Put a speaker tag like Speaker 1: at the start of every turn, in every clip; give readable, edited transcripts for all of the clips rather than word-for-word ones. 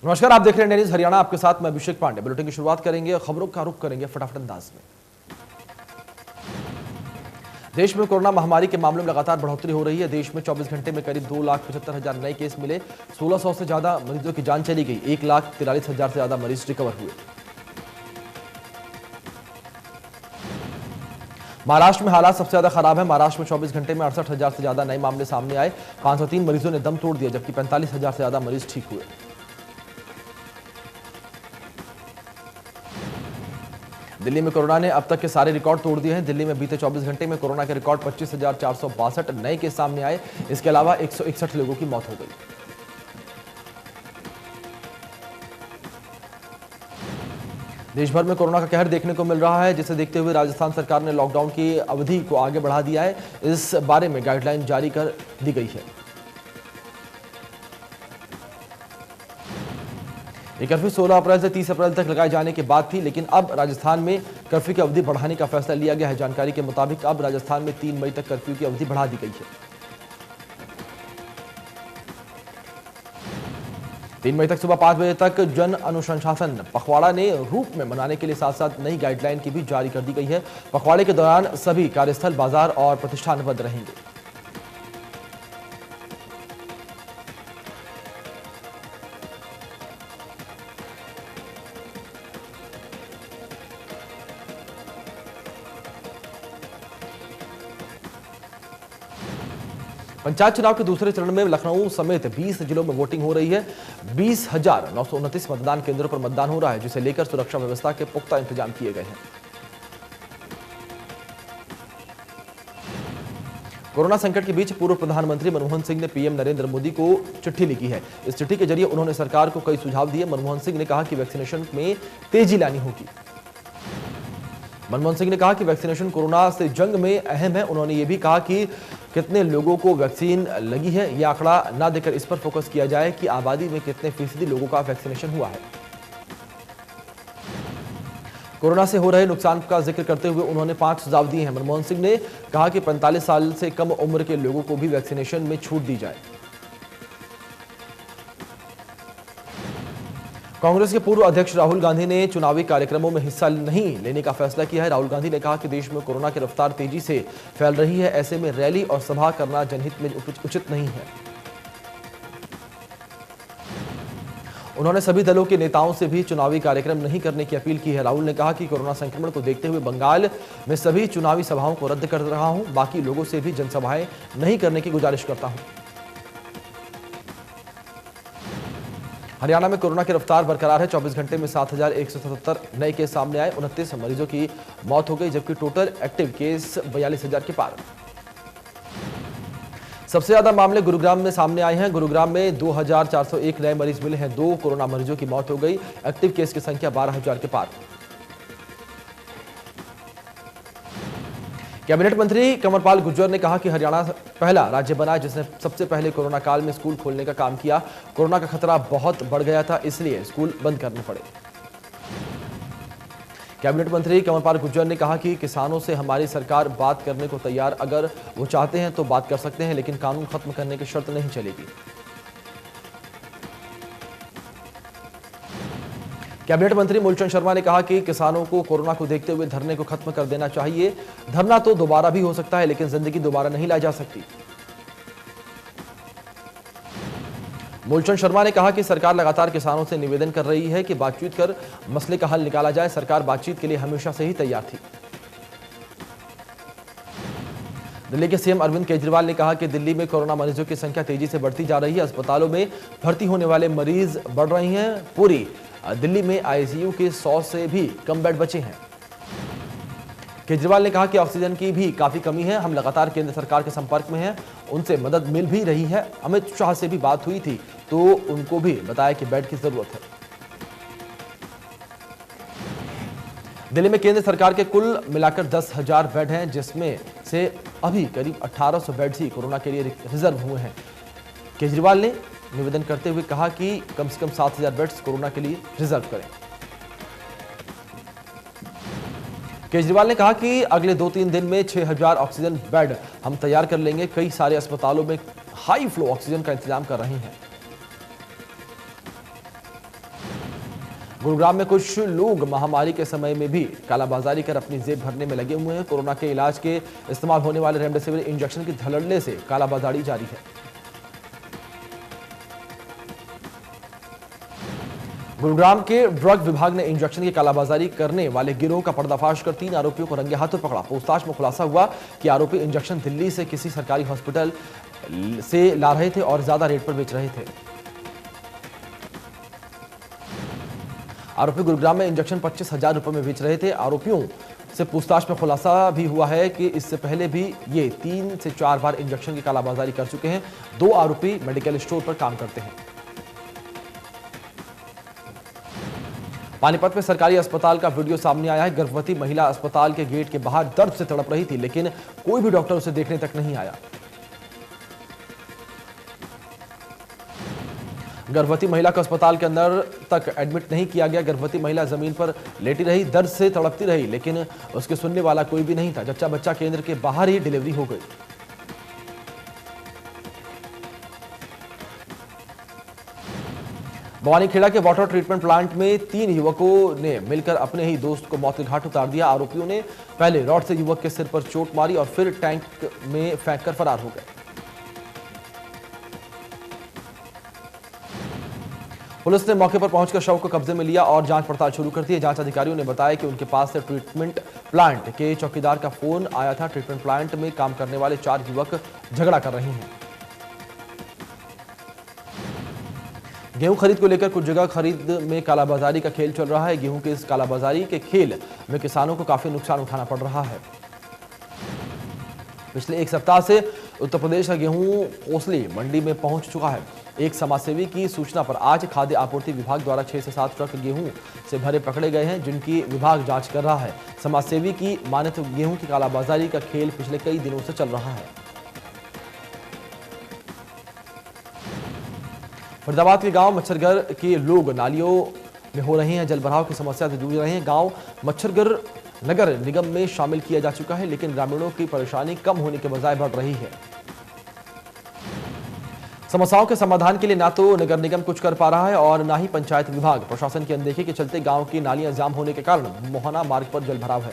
Speaker 1: नमस्कार, आप देख रहे हैं न्यूज़ हरियाणा। आपके साथ मैं अभिषेक पांडे। बुलेटिन की शुरुआत करेंगे, खबरों का रुख करेंगे फटाफट अंदाज में। देश में कोरोना महामारी के मामलों में लगातार बढ़ोतरी हो रही है। देश में 24 घंटे में करीब 2,75,000 नए केस मिले। 1600 से ज्यादा मरीजों की जान चली गई। 1,43,000 से ज्यादा मरीज रिकवर हुए। महाराष्ट्र में हालात सबसे ज्यादा खराब है। महाराष्ट्र में 24 घंटे में 68,000 से ज्यादा नए मामले सामने आए। 503 मरीजों ने दम तोड़ दिया, जबकि 45,000 से ज्यादा मरीज ठीक हुए। दिल्ली में कोरोना ने अब तक के सारे रिकॉर्ड तोड़ दिए हैं। दिल्ली में बीते 24 घंटे में कोरोना के रिकॉर्ड 25,462 नए केस सामने आए। इसके अलावा 161 लोगों की मौत हो गई। देश भर में कोरोना का कहर देखने को मिल रहा है, जिसे देखते हुए राजस्थान सरकार ने लॉकडाउन की अवधि को आगे बढ़ा दिया है। इस बारे में गाइडलाइन जारी कर दी गई है। ये कर्फ्यू 16 अप्रैल से 30 अप्रैल तक लगाए जाने की बात थी, लेकिन अब राजस्थान में कर्फ्यू की अवधि बढ़ाने का फैसला लिया गया है। जानकारी के मुताबिक अब राजस्थान में 3 मई तक कर्फ्यू की अवधि बढ़ा दी गई है। 3 मई तक सुबह 5 बजे तक जन अनुशासन पखवाड़ा ने रूप में मनाने के लिए साथ साथ नई गाइडलाइन की भी जारी कर दी गई है। पखवाड़े के दौरान सभी कार्यस्थल, बाजार और प्रतिष्ठान बंद रहेंगे। पंचायत चुनाव के दूसरे चरण में लखनऊ समेत 20 जिलों में वोटिंग हो रही है। 20,929 मतदान केंद्रों पर मतदान हो रहा है, जिसे लेकर सुरक्षा व्यवस्था के पुख्ता इंतजाम किए गए हैं। कोरोना संकट के बीच पूर्व प्रधानमंत्री मनमोहन सिंह ने पीएम नरेंद्र मोदी को चिट्ठी लिखी है। इस चिट्ठी के जरिए उन्होंने सरकार को कई सुझाव दिए। मनमोहन सिंह ने कहा कि वैक्सीनेशन में तेजी लानी होगी। मनमोहन सिंह ने कहा कि वैक्सीनेशन कोरोना से जंग में अहम है। उन्होंने ये भी कहा कि कितने लोगों को वैक्सीन लगी है, यह आंकड़ा ना देकर इस पर फोकस किया जाए कि आबादी में कितने फीसदी लोगों का वैक्सीनेशन हुआ है। कोरोना से हो रहे नुकसान का जिक्र करते हुए उन्होंने 5 सुझाव दिए हैं। मनमोहन सिंह ने कहा कि 45 साल से कम उम्र के लोगों को भी वैक्सीनेशन में छूट दी जाए। कांग्रेस के पूर्व अध्यक्ष राहुल गांधी ने चुनावी कार्यक्रमों में हिस्सा नहीं लेने का फैसला किया है। राहुल गांधी ने कहा कि देश में कोरोना की रफ्तार तेजी से फैल रही है, ऐसे में रैली और सभा करना जनहित में उचित नहीं है। उन्होंने सभी दलों के नेताओं से भी चुनावी कार्यक्रम नहीं करने की अपील की है। राहुल ने कहा कि कोरोना संक्रमण को देखते हुए बंगाल में सभी चुनावी सभाओं को रद्द कर रहा हूं। बाकी लोगों से भी जनसभाएं नहीं करने की गुजारिश करता हूं। हरियाणा में कोरोना की रफ्तार बरकरार है। 24 घंटे में 7,177 नए केस सामने आए। 29 मरीजों की मौत हो गई, जबकि टोटल एक्टिव केस 42,000 के पार। सबसे ज्यादा मामले गुरुग्राम में सामने आए हैं। गुरुग्राम में 2,401 नए मरीज मिले हैं। 2 कोरोना मरीजों की मौत हो गई। एक्टिव केस की संख्या 12,000 के पार। कैबिनेट मंत्री कंवरपाल गुर्जर ने कहा कि हरियाणा पहला राज्य बना जिसने सबसे पहले कोरोना काल में स्कूल खोलने का काम किया। कोरोना का खतरा बहुत बढ़ गया था, इसलिए स्कूल बंद करने पड़े। कैबिनेट मंत्री कंवरपाल गुर्जर ने कहा कि किसानों से हमारी सरकार बात करने को तैयार, अगर वो चाहते हैं तो बात कर सकते हैं, लेकिन कानून खत्म करने की शर्त नहीं चलेगी। कैबिनेट मंत्री मूलचंद शर्मा ने कहा कि किसानों को कोरोना को देखते हुए धरने को खत्म कर देना चाहिए। धरना तो दोबारा भी हो सकता है, लेकिन जिंदगी दोबारा नहीं लाई जा सकती। मूलचंद शर्मा ने कहा कि सरकार लगातार किसानों से निवेदन कर रही है कि बातचीत कर मसले का हल निकाला जाए। सरकार बातचीत के लिए हमेशा से ही तैयार थी। दिल्ली के सीएम अरविंद केजरीवाल ने कहा कि दिल्ली में कोरोना मरीजों की संख्या तेजी से बढ़ती जा रही है। अस्पतालों में भर्ती होने वाले मरीज बढ़ रहे हैं। पूरी दिल्ली में आईसीयू के 100 से भी कम बेड बचे हैं। केजरीवाल ने कहा कि ऑक्सीजन की भी काफी कमी है। हम लगातार केंद्र सरकार के संपर्क में हैं, उनसे मदद मिल भी रही है। अमित शाह से भी बात हुई थी तो उनको भी बताया कि बेड की जरूरत है। दिल्ली में केंद्र सरकार के कुल मिलाकर 10,000 बेड हैं, जिसमें से अभी करीब 1,800 बेड ही कोरोना के लिए रिजर्व हुए हैं। केजरीवाल ने निवेदन करते हुए कहा कि कम से कम 7,000 बेड्स कोरोना के लिए रिजर्व करें। केजरीवाल ने कहा कि अगले 2-3 दिन में 6,000 ऑक्सीजन बेड हम तैयार कर लेंगे। कई सारे अस्पतालों में हाई फ्लो ऑक्सीजन का इंतजाम कर रहे हैं। गुरुग्राम में कुछ लोग महामारी के समय में भी कालाबाजारी कर अपनी जेब भरने में लगे हुए हैं। कोरोना के इलाज के इस्तेमाल होने वाले रेमडेसिविर इंजेक्शन की धड़ल्ले से कालाबाजारी जारी है। गुरुग्राम के ड्रग विभाग ने इंजेक्शन की कालाबाजारी करने वाले गिरोह का पर्दाफाश कर 3 आरोपियों को रंगे हाथों पकड़ा। पूछताछ में खुलासा हुआ कि आरोपी इंजेक्शन दिल्ली से किसी सरकारी हॉस्पिटल से ला रहे थे और ज्यादा रेट पर बेच रहे थे। आरोपी गुरुग्राम में इंजेक्शन 25,000 रुपए में बेच रहे थे। आरोपियों से पूछताछ में खुलासा भी हुआ है कि इससे पहले भी ये 3 से 4 बार इंजेक्शन की कालाबाजारी कर चुके हैं। 2 आरोपी मेडिकल स्टोर पर काम करते हैं। पानीपत में सरकारी अस्पताल का वीडियो सामने आया है। गर्भवती महिला अस्पताल के गेट के बाहर दर्द से तड़प रही थी, लेकिन कोई भी डॉक्टर उसे देखने तक नहीं आया। गर्भवती महिला को अस्पताल के अंदर तक एडमिट नहीं किया गया। गर्भवती महिला जमीन पर लेटी रही, दर्द से तड़पती रही, लेकिन उसके सुनने वाला कोई भी नहीं था। जच्चा बच्चा केंद्र के बाहर ही डिलीवरी हो गई। भवानीखेड़ा के वाटर ट्रीटमेंट प्लांट में 3 युवकों ने मिलकर अपने ही दोस्त को मौत के घाट उतार दिया। आरोपियों ने पहले रॉड से युवक के सिर पर चोट मारी और फिर टैंक में फेंककर फरार हो गए। पुलिस ने मौके पर पहुंचकर शव को कब्जे में लिया और जांच पड़ताल शुरू कर दी है। जांच अधिकारियों ने बताया कि उनके पास से ट्रीटमेंट प्लांट के चौकीदार का फोन आया था। ट्रीटमेंट प्लांट में काम करने वाले 4 युवक झगड़ा कर रहे हैं। गेहूं खरीद को लेकर कुछ जगह खरीद में कालाबाजारी का खेल चल रहा है। गेहूं के इस कालाबाजारी के खेल में किसानों को काफी नुकसान उठाना पड़ रहा है। पिछले 1 सप्ताह से उत्तर प्रदेश का गेहूं कोसली मंडी में पहुंच चुका है। एक समाजसेवी की सूचना पर आज खाद्य आपूर्ति विभाग द्वारा 6 से 7 ट्रक गेहूं से भरे पकड़े गए हैं, जिनकी विभाग जांच कर रहा है। समाजसेवी की माने तो गेहूं की कालाबाजारी का खेल पिछले कई दिनों से चल रहा है। फरीदाबाद के गांव मच्छरगर के लोग नालियों में हो रहे हैं जलभराव की समस्या से जूझ रहे हैं। गांव मच्छरगर नगर निगम में शामिल किया जा चुका है, लेकिन ग्रामीणों की परेशानी कम होने के बजाय बढ़ रही है। समस्याओं के समाधान के लिए ना तो नगर निगम कुछ कर पा रहा है और ना ही पंचायत विभाग। प्रशासन की अनदेखी के चलते गांव की नालियां जाम होने के कारण मोहना मार्ग पर जलभराव है।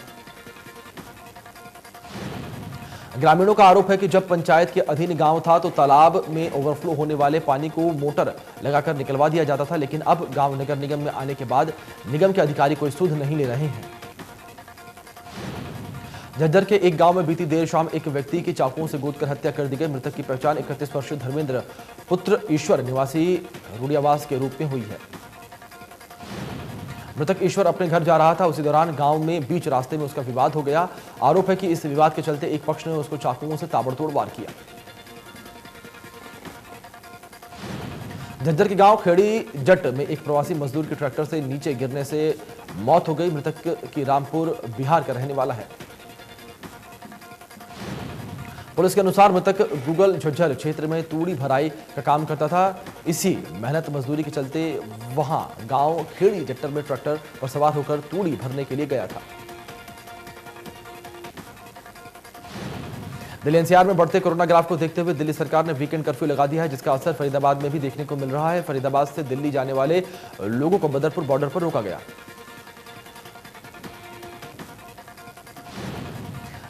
Speaker 1: ग्रामीणों का आरोप है कि जब पंचायत के अधीन गांव था तो तालाब में ओवरफ्लो होने वाले पानी को मोटर लगाकर निकलवा दिया जाता था, लेकिन अब गांव नगर निगम में आने के बाद निगम के अधिकारी कोई सुध नहीं ले रहे हैं। झज्जर के एक गांव में बीती देर शाम एक व्यक्ति की चाकुओं से गोदकर हत्या कर दी गई। मृतक की पहचान 31 वर्षीय धर्मेंद्र पुत्र ईश्वर निवासी रूडियावास के रूप में हुई है। मृतक ईश्वर अपने घर जा रहा था। उसी दौरान गांव में बीच रास्ते में उसका विवाद हो गया। आरोप है कि इस विवाद के चलते एक पक्ष ने उसको चाकुओं से ताबड़तोड़ वार किया। झज्जर के गांव खेड़ी जट में एक प्रवासी मजदूर की ट्रैक्टर से नीचे गिरने से मौत हो गई। मृतक की रामपुर बिहार का रहने वाला है। पुलिस के अनुसार मृतक गूगल झज्जर क्षेत्र में तूड़ी भराई का काम करता था। इसी मेहनत मजदूरी के चलते वहां गांव खेड़ी जट्टर में ट्रैक्टर पर सवार होकर तूड़ी भरने के लिए गया था। दिल्ली एनसीआर में बढ़ते कोरोना ग्राफ को देखते हुए दिल्ली सरकार ने वीकेंड कर्फ्यू लगा दिया है, जिसका असर फरीदाबाद में भी देखने को मिल रहा है। फरीदाबाद से दिल्ली जाने वाले लोगों को बदरपुर बॉर्डर पर रोका गया।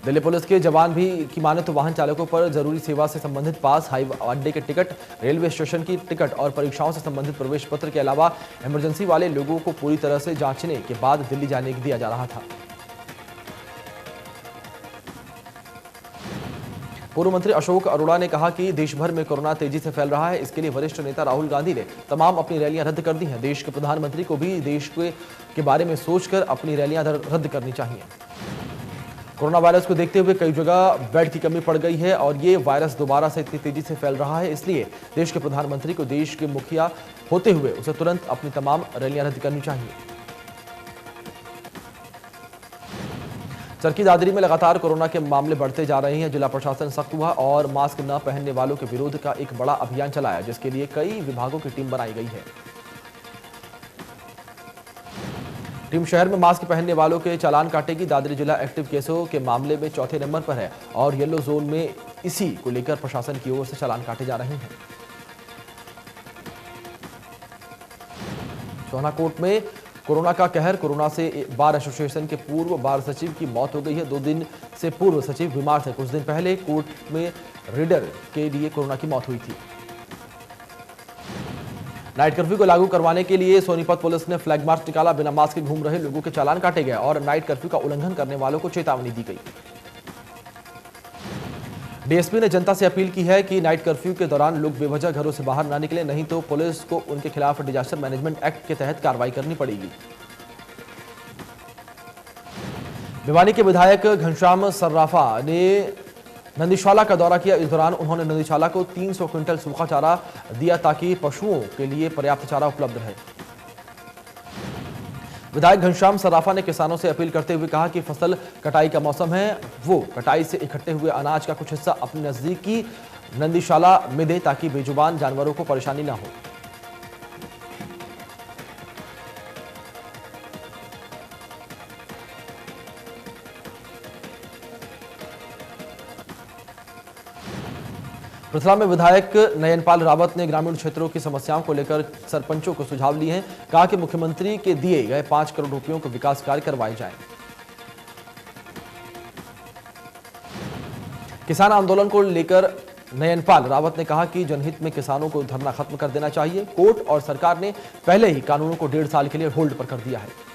Speaker 1: दिल्ली पुलिस के जवान भी की माने तो वाहन चालकों पर जरूरी सेवा से संबंधित पास, हवाई अड्डे के टिकट, रेलवे स्टेशन की टिकट और परीक्षाओं से संबंधित प्रवेश पत्र के अलावा इमरजेंसी वाले लोगों को पूरी तरह से जांचने के बाद दिल्ली जाने दिया जा रहा था। पूर्व मंत्री अशोक अरोड़ा ने कहा कि देश भर में कोरोना तेजी से फैल रहा है। इसके लिए वरिष्ठ नेता राहुल गांधी ने तमाम अपनी रैलियां रद्द कर दी हैं। देश के प्रधानमंत्री को भी देश के बारे में सोचकर अपनी रैलियां रद्द करनी चाहिए। कोरोना वायरस को देखते हुए कई जगह बेड की कमी पड़ गई है और ये वायरस दोबारा से इतनी तेजी से फैल रहा है। इसलिए देश के प्रधानमंत्री को देश के मुखिया होते हुए उसे तुरंत अपनी तमाम रैलियां रद्द करनी चाहिए। चरखी दादरी में लगातार कोरोना के मामले बढ़ते जा रहे हैं। जिला प्रशासन सख्त हुआ और मास्क न पहनने वालों के विरोध का एक बड़ा अभियान चलाया, जिसके लिए कई विभागों की टीम बनाई गई है। टीम शहर में मास्क पहनने वालों के चालान काटेगी। दादरी जिला एक्टिव केसों के मामले में चौथे नंबर पर है और येलो जोन में इसी को लेकर प्रशासन की ओर से चालान काटे जा रहे हैं। सोनाकोट में कोरोना का कहर, कोरोना से बार एसोसिएशन के पूर्व बार सचिव की मौत हो गई है। 2 दिन से पूर्व सचिव बीमार थे। कुछ दिन पहले कोर्ट में रीडर के लिए कोरोना की मौत हुई थी। नाइट कर्फ्यू को लागू करवाने के लिए सोनीपत पुलिस ने फ्लैग मार्च निकाला। बिना मास्क के घूम रहे लोगों के चालान काटे गए और नाइट कर्फ्यू का उल्लंघन करने वालों को चेतावनी दी गई। डीएसपी ने जनता से अपील की है कि नाइट कर्फ्यू के दौरान लोग बेवजह घरों से बाहर न निकले, नहीं तो पुलिस को उनके खिलाफ डिजास्टर मैनेजमेंट एक्ट के तहत कार्रवाई करनी पड़ेगी। भिवानी के विधायक घनश्याम सर्राफा ने नंदीशाला का दौरा किया। इस दौरान उन्होंने नंदीशाला को 300 क्विंटल सूखा चारा दिया ताकि पशुओं के लिए पर्याप्त चारा उपलब्ध रहे। विधायक घनश्याम सर्राफा ने किसानों से अपील करते हुए कहा कि फसल कटाई का मौसम है, वो कटाई से इकट्ठे हुए अनाज का कुछ हिस्सा अपने नजदीकी नंदीशाला में दे ताकि बेजुबान जानवरों को परेशानी न हो। पृथला में विधायक नयनपाल रावत ने ग्रामीण क्षेत्रों की समस्याओं को लेकर सरपंचों को सुझाव लिए हैं। कहा कि मुख्यमंत्री के दिए गए 5 करोड़ रुपयों के विकास कार्य करवाए जाएं। किसान आंदोलन को लेकर नयनपाल रावत ने कहा कि जनहित में किसानों को धरना खत्म कर देना चाहिए। कोर्ट और सरकार ने पहले ही कानूनों को 1.5 साल के लिए होल्ड पर कर दिया है।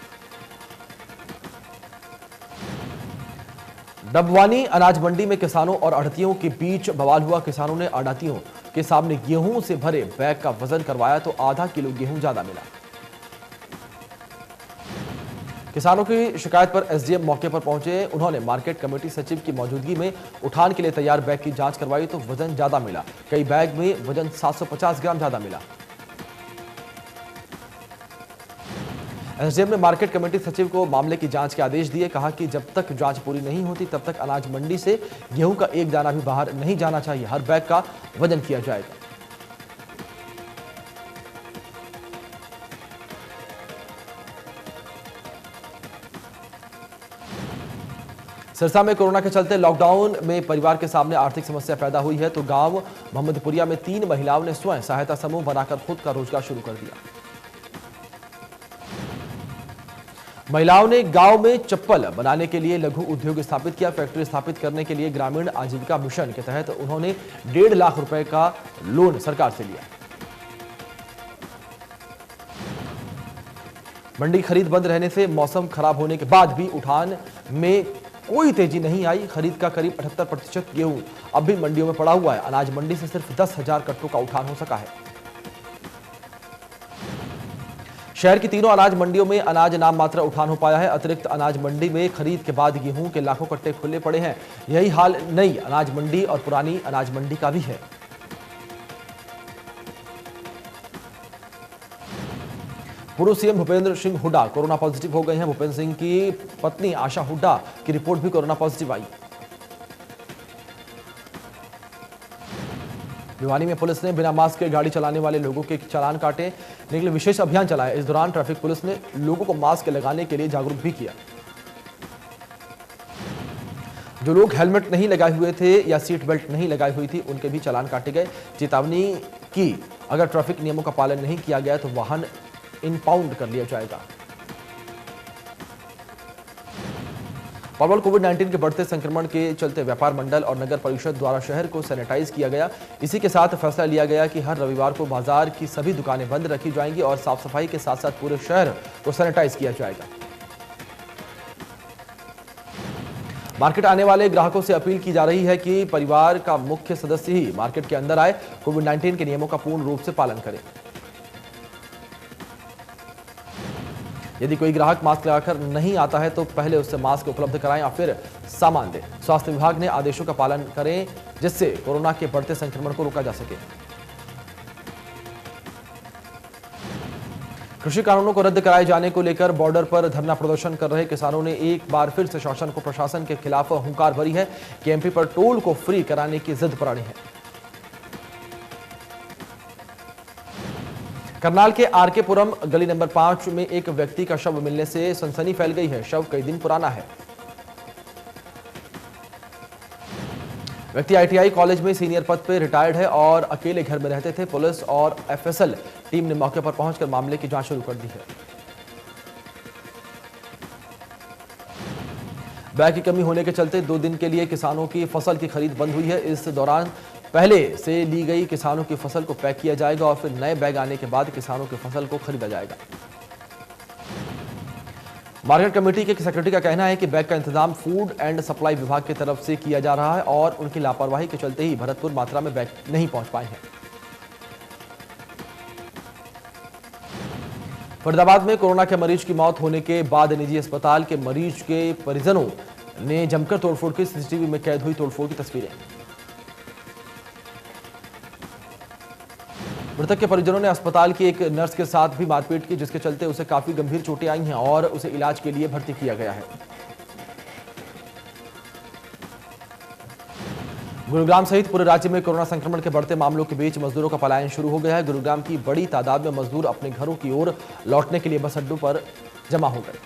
Speaker 1: डबवानी अनाज मंडी में किसानों और आढ़तियों के बीच बवाल हुआ। किसानों ने आढ़तियों के सामने गेहूं से भरे बैग का वजन करवाया तो आधा किलो गेहूं ज्यादा मिला। किसानों की शिकायत पर एसडीएम मौके पर पहुंचे। उन्होंने मार्केट कमेटी सचिव की मौजूदगी में उठान के लिए तैयार बैग की जांच करवाई तो वजन ज्यादा मिला। कई बैग में वजन 750 ग्राम ज्यादा मिला। एसडीएम ने मार्केट कमेटी सचिव को मामले की जांच के आदेश दिए। कहा कि जब तक जांच पूरी नहीं होती तब तक अनाज मंडी से गेहूं का एक दाना भी बाहर नहीं जाना चाहिए। हर बैग का वजन किया जाएगा। सिरसा में कोरोना के चलते लॉकडाउन में परिवार के सामने आर्थिक समस्या पैदा हुई है तो गांव मोहम्मदपुरिया में 3 महिलाओं ने स्वयं सहायता समूह बनाकर खुद का रोजगार शुरू कर दिया। महिलाओं ने गांव में चप्पल बनाने के लिए लघु उद्योग स्थापित किया। फैक्ट्री स्थापित करने के लिए ग्रामीण आजीविका मिशन के तहत उन्होंने 1.5 लाख रुपए का लोन सरकार से लिया। मंडी खरीद बंद रहने से मौसम खराब होने के बाद भी उठान में कोई तेजी नहीं आई। खरीद का करीब 78% गेहूं अब भी मंडियों में पड़ा हुआ है। अनाज मंडी से सिर्फ 10,000 कट्टों का उठान हो सका है। शहर की तीनों अनाज मंडियों में अनाज नाम मात्र उठान हो पाया है। अतिरिक्त अनाज मंडी में खरीद के बाद गेहूं के लाखों कट्टे खुले पड़े हैं। यही हाल नई अनाज मंडी और पुरानी अनाज मंडी का भी है। पूर्व CM Bhupendra Singh Hooda corona positive हो गए हैं। भूपेंद्र सिंह की पत्नी आशा हुड्डा की रिपोर्ट भी कोरोना पॉजिटिव आई। भिवानी में पुलिस ने बिना मास्क के गाड़ी चलाने वाले लोगों के चालान काटे के लिए विशेष अभियान चलाया। इस दौरान ट्रैफिक पुलिस ने लोगों को मास्क लगाने के लिए जागरूक भी किया। जो लोग हेलमेट नहीं लगाए हुए थे या सीट बेल्ट नहीं लगाई हुई थी उनके भी चालान काटे गए। चेतावनी की अगर ट्रैफिक नियमों का पालन नहीं किया गया तो वाहन इनपाउंड कर लिया जाएगा। पलवल कोविड-19 के बढ़ते संक्रमण के चलते व्यापार मंडल और नगर परिषद द्वारा शहर को सैनिटाइज किया गया। इसी के साथ फैसला लिया गया कि हर रविवार को बाजार की सभी दुकानें बंद रखी जाएंगी और साफ सफाई के साथ साथ पूरे शहर को सैनिटाइज किया जाएगा। मार्केट आने वाले ग्राहकों से अपील की जा रही है कि परिवार का मुख्य सदस्य ही मार्केट के अंदर आए, कोविड-19 के नियमों का पूर्ण रूप से पालन करें। यदि कोई ग्राहक मास्क लगाकर नहीं आता है तो पहले उससे मास्क उपलब्ध कराएं और फिर सामान दें। स्वास्थ्य विभाग ने आदेशों का पालन करें जिससे कोरोना के बढ़ते संक्रमण को रोका जा सके। कृषि कानूनों को रद्द कराए जाने को लेकर बॉर्डर पर धरना प्रदर्शन कर रहे किसानों ने एक बार फिर से शासन को प्रशासन के खिलाफ हुंकार भरी है कि एमपी पर टोल को फ्री कराने की जिद पर अड़े हैं। करनाल के आरके पुरम गली नंबर 5 में एक व्यक्ति का शव मिलने से सनसनी फैल गई है। शव कई दिन पुराना है। व्यक्ति आईटीआई कॉलेज में सीनियर पद पर रिटायर्ड है और अकेले घर में रहते थे। पुलिस और एफएसएल टीम ने मौके पर पहुंचकर मामले की जांच शुरू कर दी है। बैग की कमी होने के चलते 2 दिन के लिए किसानों की फसल की खरीद बंद हुई है। इस दौरान पहले से ली गई किसानों की फसल को पैक किया जाएगा और फिर नए बैग आने के बाद किसानों की फसल को खरीदा जाएगा। मार्केट कमेटी के सेक्रेटरी का कहना है कि बैग का इंतजाम फूड एंड सप्लाई विभाग की तरफ से किया जा रहा है और उनकी लापरवाही के चलते ही भरतपुर मात्रा में बैग नहीं पहुंच पाए हैं। फरीदाबाद में कोरोना के मरीज की मौत होने के बाद निजी अस्पताल के मरीज के परिजनों ने जमकर तोड़फोड़ की सीसीटीवी में कैद हुई तोड़फोड़ की तस्वीरें। मृतक के परिजनों ने अस्पताल की एक नर्स के साथ भी मारपीट की, जिसके चलते उसे काफी गंभीर चोटें आई हैं और उसे इलाज के लिए भर्ती किया गया है। गुरुग्राम सहित पूरे राज्य में कोरोना संक्रमण के बढ़ते मामलों के बीच मजदूरों का पलायन शुरू हो गया है। गुरुग्राम की बड़ी तादाद में मजदूर अपने घरों की ओर लौटने के लिए बस अड्डों पर जमा हो गए।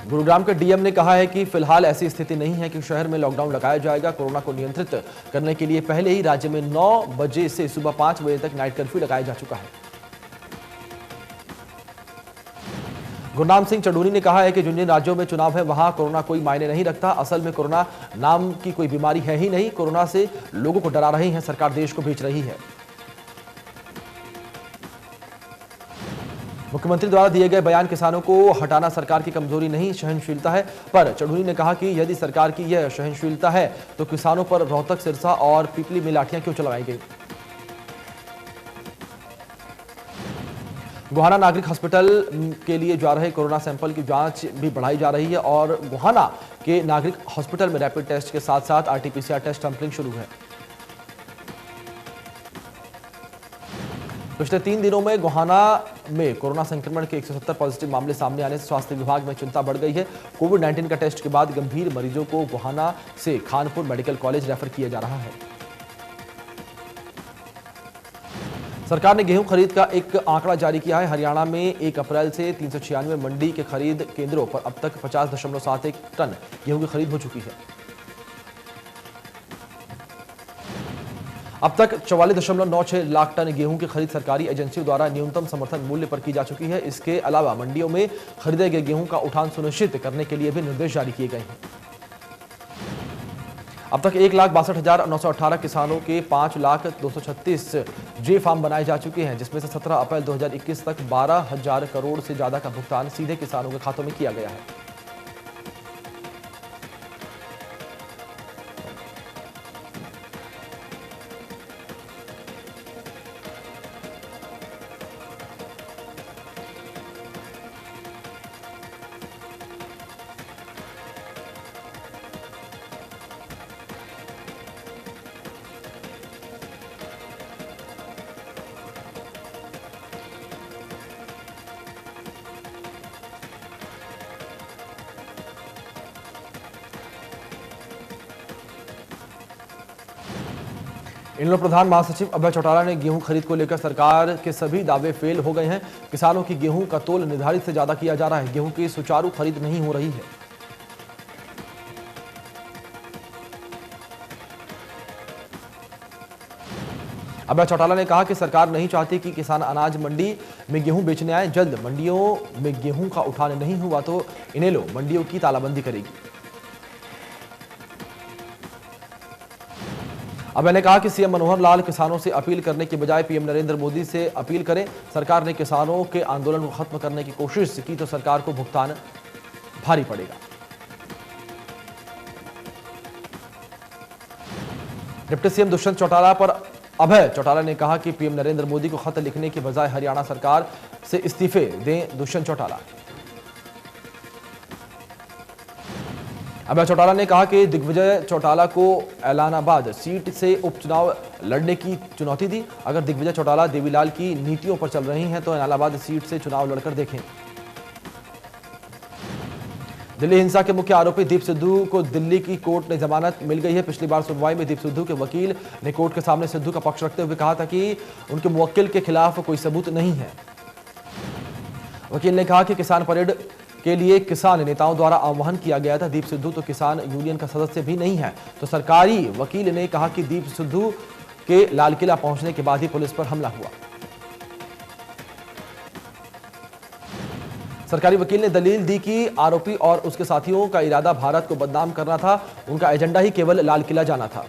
Speaker 1: गुरुग्राम के डीएम ने कहा है कि फिलहाल ऐसी स्थिति नहीं है कि शहर में लॉकडाउन लगाया जाएगा। कोरोना को नियंत्रित करने के लिए पहले ही राज्य में 9 बजे से सुबह 5 बजे तक नाइट कर्फ्यू लगाया जा चुका है। गुरनाम सिंह चंडूरी ने कहा है कि जिन राज्यों में चुनाव है वहां कोरोना कोई मायने नहीं रखता। असल में कोरोना नाम की कोई बीमारी है ही नहीं। कोरोना से लोगों को डरा रही है, सरकार देश को बेच रही है। मुख्यमंत्री द्वारा दिए गए बयान किसानों को हटाना सरकार की कमजोरी नहीं सहनशीलता है, पर चंडूरी ने कहा कि यदि सरकार की यह सहनशीलता है तो किसानों पर रोहतक, सिरसा और पीपली में लाठियां क्यों चलाई गई। गोहाना नागरिक हॉस्पिटल के लिए जा रहे कोरोना सैंपल की जांच भी बढ़ाई जा रही है और गोहाना के नागरिक हॉस्पिटल में रैपिड टेस्ट के साथ साथ आरटीपीसीआर टेस्ट सैंपलिंग शुरू है। पिछले 3 दिनों में गोहाना में कोरोना संक्रमण के 170 पॉजिटिव मामले सामने आने से स्वास्थ्य विभाग में चिंता बढ़ गई है। कोविड-19 का टेस्ट के बाद गंभीर मरीजों को गोहाना से खानपुर मेडिकल कॉलेज रेफर किया जा रहा है। सरकार ने गेहूं खरीद का एक आंकड़ा जारी किया है। हरियाणा में 1 अप्रैल से 396 मंडी के खरीद केंद्रों पर अब तक 50.71 टन गेहूं की खरीद हो चुकी है। अब तक 44.96 लाख टन गेहूं की खरीद सरकारी एजेंसियों द्वारा न्यूनतम समर्थन मूल्य पर की जा चुकी है। इसके अलावा मंडियों में खरीदे गए गेहूं का उठान सुनिश्चित करने के लिए भी निर्देश जारी किए गए हैं। अब तक 1,62,918 किसानों के 5,236 जे फार्म बनाए जा चुके हैं, जिसमें से 17 अप्रैल 2021 तक 12,000 करोड़ से ज्यादा का भुगतान सीधे किसानों के खातों में किया गया है। इनलो प्रधान महासचिव अभय चौटाला ने गेहूं खरीद को लेकर सरकार के सभी दावे फेल हो गए हैं। किसानों की गेहूं का तोल निर्धारित से ज्यादा किया जा रहा है। गेहूं की सुचारू खरीद नहीं हो रही है। अभय चौटाला ने कहा कि सरकार नहीं चाहती कि किसान अनाज मंडी में गेहूं बेचने आए। जल्द मंडियों में गेहूं का उठान नहीं हुआ तो इनेलो मंडियों की तालाबंदी करेगी। अभय ने कहा कि सीएम मनोहर लाल किसानों से अपील करने के बजाय पीएम नरेंद्र मोदी से अपील करें। सरकार ने किसानों के आंदोलन को खत्म करने की कोशिश की तो सरकार को भुगतान भारी पड़ेगा। डिप्टी सीएम दुष्यंत चौटाला पर अभय चौटाला ने कहा कि पीएम नरेंद्र मोदी को खत लिखने के बजाय हरियाणा सरकार से इस्तीफे दें दुष्यंत चौटाला। अभय चौटाला ने कहा कि दिग्विजय चौटाला को एलानाबाद सीट से उपचुनाव लड़ने की चुनौती दी। अगर दिग्विजय चौटाला देवीलाल की नीतियों पर चल रही हैं तो एलानाबाद सीट से चुनाव लड़कर देखें। दिल्ली हिंसा के मुख्य आरोपी दीप सिद्धू को दिल्ली की कोर्ट ने जमानत मिल गई है। पिछली बार सुनवाई में दीप सिद्धू के वकील ने कोर्ट के सामने सिद्धू का पक्ष रखते हुए कहा था कि उनके मुवक्किल के खिलाफ कोई सबूत नहीं है। वकील ने कहा कि किसान परेड के लिए किसान नेताओं द्वारा आह्वान किया गया था। दीप सिद्धू तो किसान यूनियन का सदस्य भी नहीं है। तो सरकारी वकील ने कहा कि दीप सिद्धू के लाल किला पहुंचने के बाद ही पुलिस पर हमला हुआ। सरकारी वकील ने दलील दी कि आरोपी और उसके साथियों का इरादा भारत को बदनाम करना था, उनका एजेंडा ही केवल लाल किला जाना था।